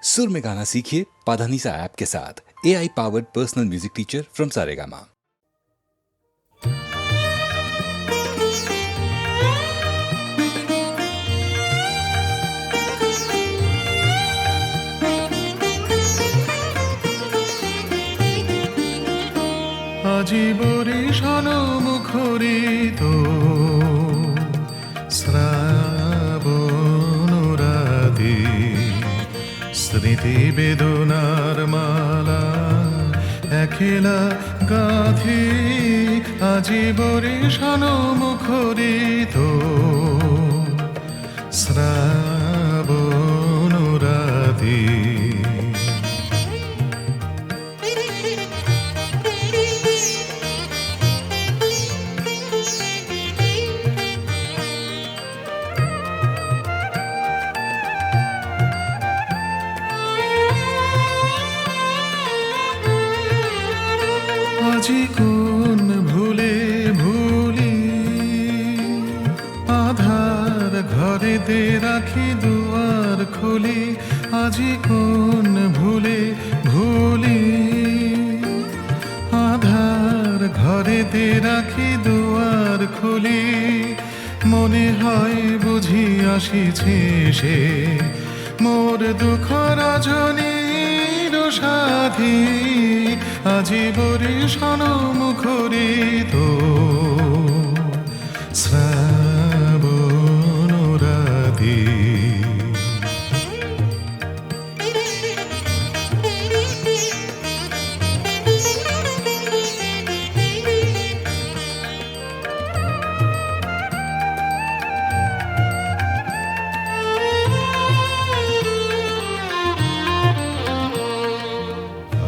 सुर में गाना सीखिए पाधानीसा ऐप के साथ। AI powered personal music teacher from Saregama. আজি বরিশান মুখরিত শ্রাবণ রাতে স্মৃতি বেদনার মালা একেলা গাথি। আজি বরিশান মুখরিত শ্রাবণ রাতে। আজি কোন ভুলে ভুলি আধার ঘরেতে রাখি দুয়ার খুলি। আজি কোন ভুলে ভুলি আধার ঘরেতে রাখি দুয়ার খুলি। মনে হয় বুঝি আসিছে সে মোর দুঃখ রজনীর সাথী। আজি বরিশান মুখরিত শ্রাবণ রাতে।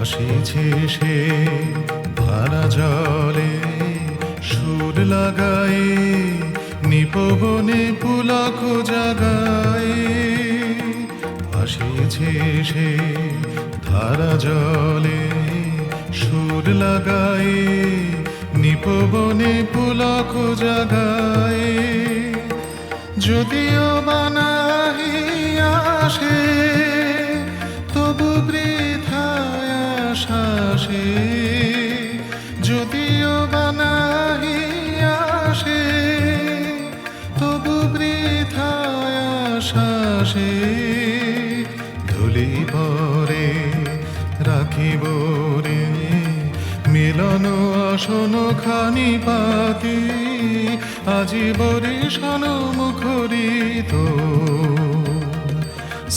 আসিছে সে ধারা জলে সুর লাগায়ে নিপবনে পুলক জাগায়ে। আসিছে সে ধারা জলে সুর লাগায়ে নিপবনে পুলক জাগায়ে। যদিও বানাহি আসে তবু বৃথায় আশাসে। যদিও বানাহি আসে তবু বৃথায় আশাসে। ধুলি পরে রাখিব রে মিলন আসন খানি পাতি। আজি বরিশান মুখরিত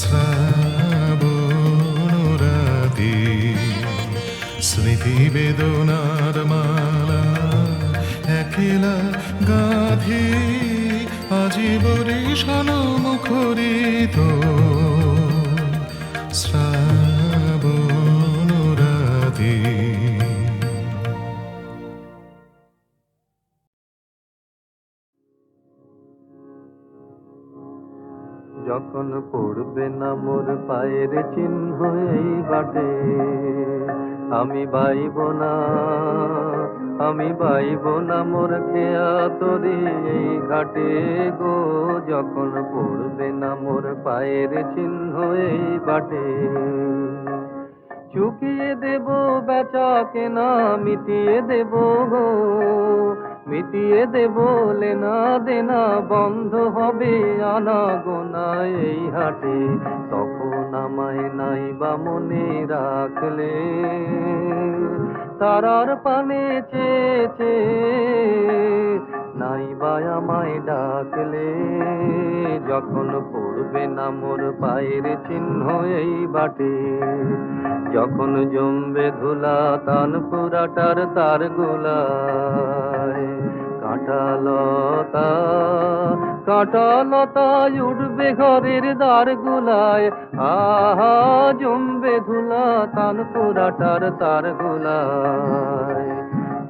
শ্রাবণ রাতে। স্মৃতি বেদনার মালা একেলা গাধি। আজি বরিশান মুখরিত শ্রাবণ রাতে। যখন পড়বে না মোর পায়ের চিহ্ন এই বাটে, আমি বাইব না, আমি বাইব না মোর খেয়া তরি এই ঘাটে গো। যখন পড়বে না মোর পায়ের চিহ্ন এই বাটে, চুকিয়ে দেব বেচা কেনা মিটিয়ে দেব গো, মিটিয়ে দেব লেনা দেনা বন্ধ হবে আনা গোনা এই হাটে। তখন আমায় নাই বা মনে রাখলে তারার পানে চেয়েছে, নাই বা আমায় ডাকলে। যখন পড়বে না মোর পায়ের চিহ্ন এই বাটে, যখন জমবে ধুলা তান পুরাটার তার গোলায়। কাঁটালতা কাঁটালতা উঠবে ঘরের দ্বার গোলায়। আহা জমবে ধুলা তান পুরাটার তার গোলায়।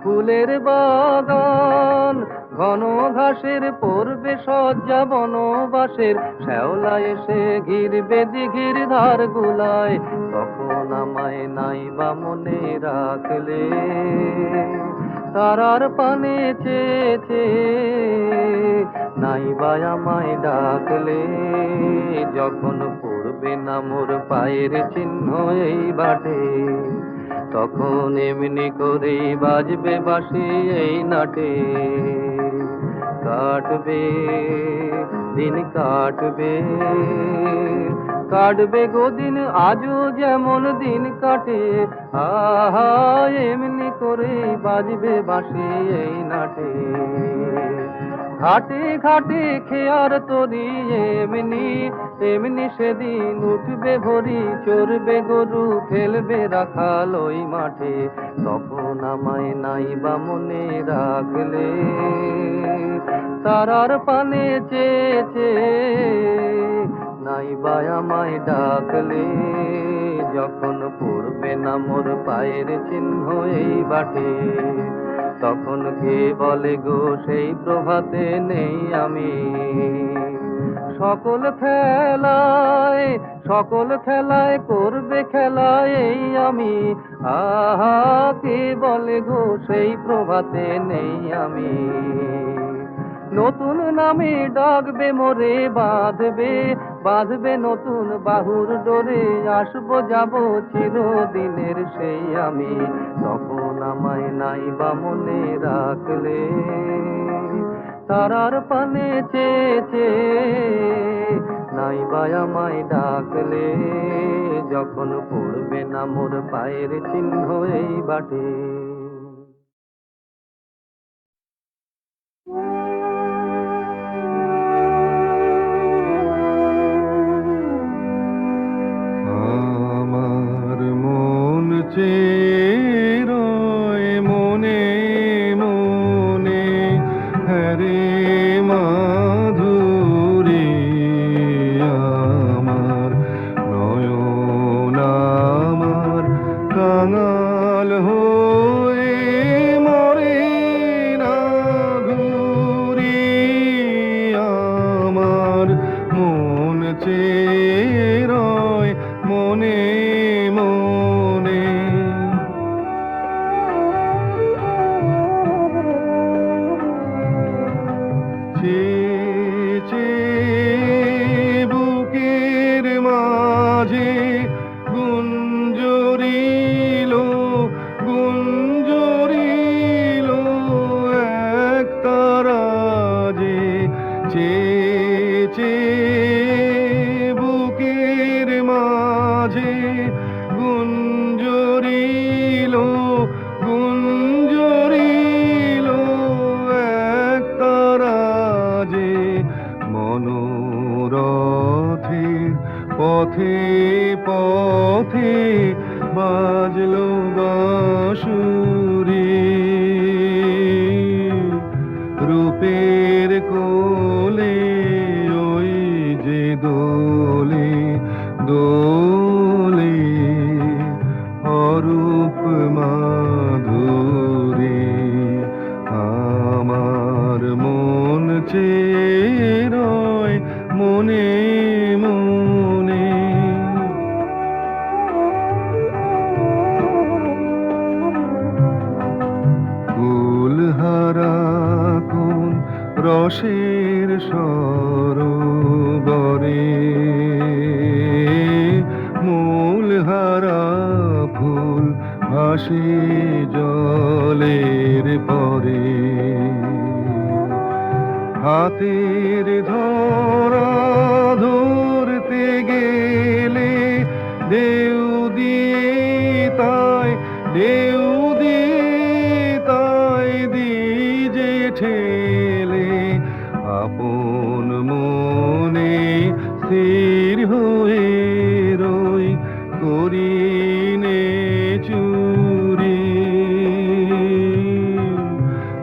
ফুলের বাগান ঘন ঘাসের পড়বে সজ্জা বনবাসের, শ্যাওলা এসে ঘিরবে দিঘির ধার গুলায়। তখন আমায় নাই বা মনে রাখলে তারার পানে চেয়েছে, নাই বা আমায় ডাকলে। যখন পড়বে পড়বে না মোর পায়ের চিহ্ন এই বাটে, তখন এমনি করেই বাজবে বাঁশি এই নাটে। কাটবে দিন কাটবে, কাটবে গো দিন আজও যেমন দিন কাটে, আহা এমনি করে বাজবে বাঁশি এই নাটে। ঘাটে ঘাটে খেয়ার তরি এমনি এমনি সেদিন উঠবে ভরি, চড়বে গরু খেলবে রাখাল ওই মাঠে, তখন আমায় নাই বা মনে রাখলে তারার পানে চেয়েছে, নাই বা আমায় ডাকলে, যখন পড়বে না মোর পায়ের চিহ্ন এই বাটে, তখন কে বলে গো সেই প্রভাতে নেই আমি। সকল খেলায় করবে খেলা এই আমি, আহা কে বলে গো সেই প্রভাতে নেই আমি। নতুন নামে ডাকবে মোরে, বাঁধবে নতুন বাহুর ডোরে, আসবো যাব চিরদিনের সেই আমি, তখন আমায় নাই বা মনে রাখলে তারার পানে চেয়েছে, নাই বা আমায় ডাকলে, যখন পড়বে না মোর পায়ের চিহ্ন এই বাটে। আমার মন চেরয় মনে মনে, হরে মাধুরী আমার নয়ন আমার কাঙাল হয়ে মরে না ঘুরি, আমার মন চেরয় মনে মনে। চেয়ে বুকের মাঝে গুঞ্জরিল গুঞ্জরিল এক তারা যে, চেয়ে বুকের মাঝে গুঞ্জরিল গুঞ্জরিল এক তারা যে, মনোরথের পথে পথে বাজলো বাঁশুরি, রূপের কোলে ওই যে দোলে দোলে অরূপ মাধুরী, আমার মন চেরয় মনে মনে। কুলহারা কোন রসের সরোবরে, মূলহারা ফুল ভাসে জলের পরে, হাতের ধরা ধরতে গেলে ঢেউ দিয়ে তাই ঢেউ দিয়ে তাই দিজে ঠেলে, আপন মনে স্থির হয়ে রই করিনে চুরি,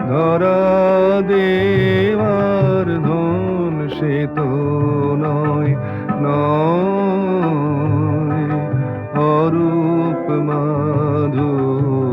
ধরা দেওয়ার ধন সে তো নয় নয়, অরূপ মাধুরী।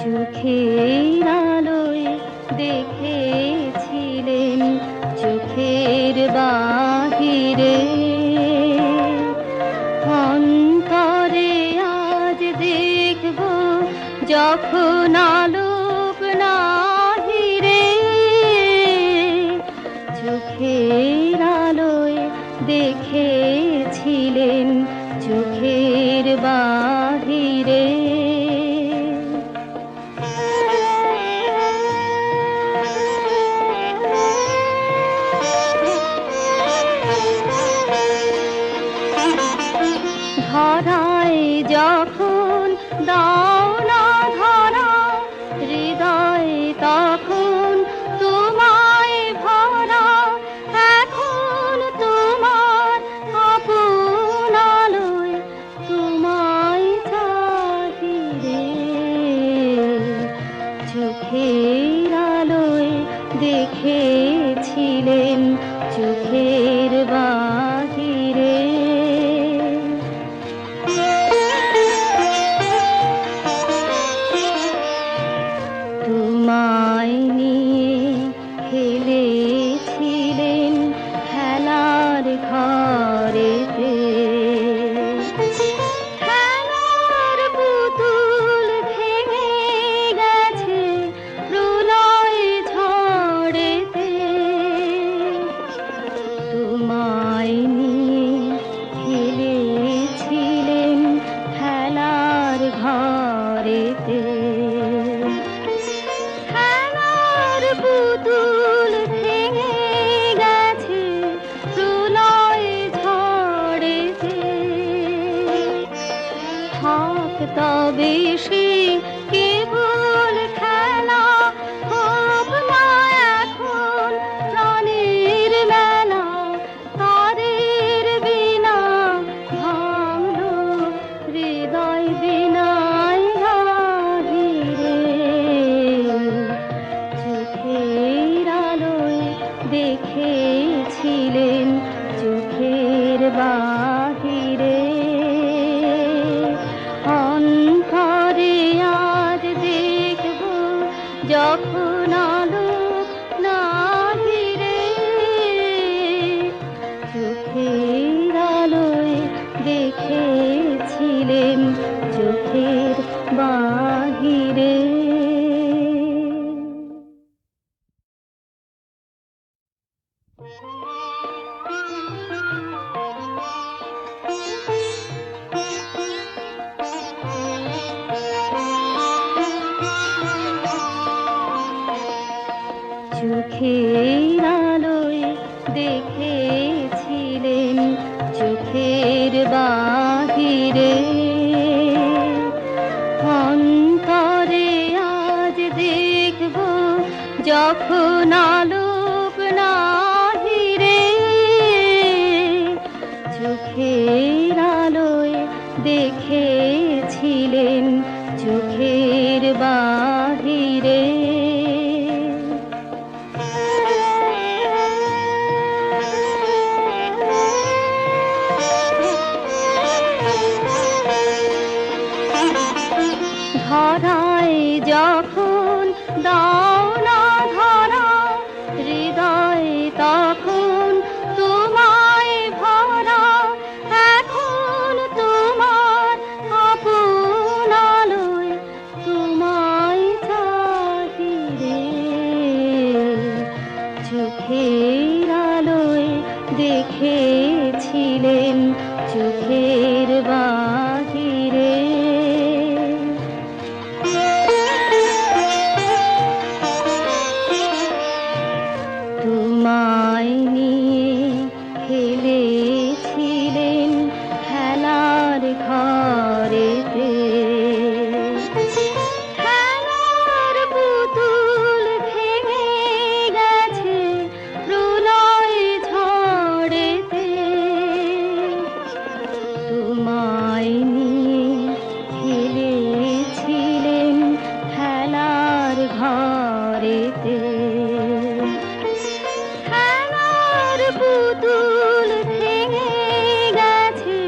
চোখের আলোয় দেখেছিলেন চোখের বাহিরে, অন্তরে আজ দেখব যখন আলোক নাহিরে। চোখের আলোয় দেখেছিলেন চোখের বাহিরে। ধরায় যখন দাও না ধরা, হৃদয় তখন তোমায় ভরা। এখন তোমার আপন আলোয় তোমায় চাহিরে। চোখের আলোয় দেখেছিলেন চোখের বাহিরে। তোমায় নিয়ে খেলেছিলেন খেলার ঘরেতে, খেলার পুতুল ভেঙে গেছে প্রলয় ঝড়েতে। তোমায় নিয়ে খেলেছিলেন খেলার ঘরেতে, পুতুল ভেঙে গেছে প্রলয় ঝড়েতে। থাক তবে সে কেবল খেলা, হোক না এখন প্রাণের মেলা। তারের বিনা ভাঙলো হৃদয় বিনায় বাহিরে। চোখের আলোয় দেখেছিলেন চোখের বাহিরে, অন্তরে আজ দেখব যখন আলো নাহিরে। চোখের চোখের আলোয় দেখেছিলেন চোখের বাহিরে, অন্তরে আজ দেখব যখন আলোক নাহিরে। চোখের আলোয় দেখেছিলেন চোখের বাহিরে। ধরায় যখন দাও না ধরা, হৃদয় তখন তোমায় ভরা। এখন তোমার আপন আলোয় তোমায় চাহিরে। চোখের আলোয় দেখেছিলেন চোখের বাহিরে। তোমায় নিয়ে খেলেছিলেন খেলার ঘরেতে, খেলার পুতুল ভেঙে গেছে প্রলয় ঝড়েতে। তোমায় নিয়ে খেলেছিলেন খেলার ঘরেতে, খেলার পুতুল ভেঙে গেছে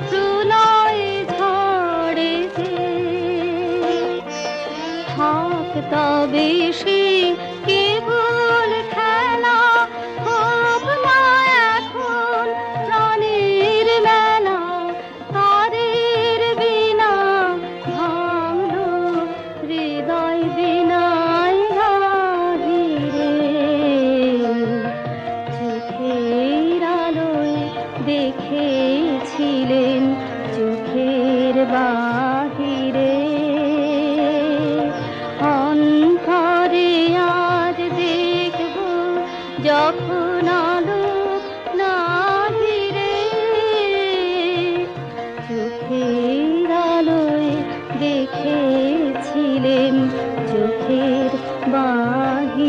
প্রলয় ঝড়েতে। থাক তবে সে কেবল খেলা, হোক না এখন প্রাণের মেলা। তারের বিনা ভাঙলো হৃদয় বিনায় বাহিরে। চোখের আলোয় দেখেছিলেন চোখের বাহিরে, অন্তরে আজ দেখব যখন আলোক নাহিরে। চোখের আলোয় দেখেছিলেন চোখের বাহিরে।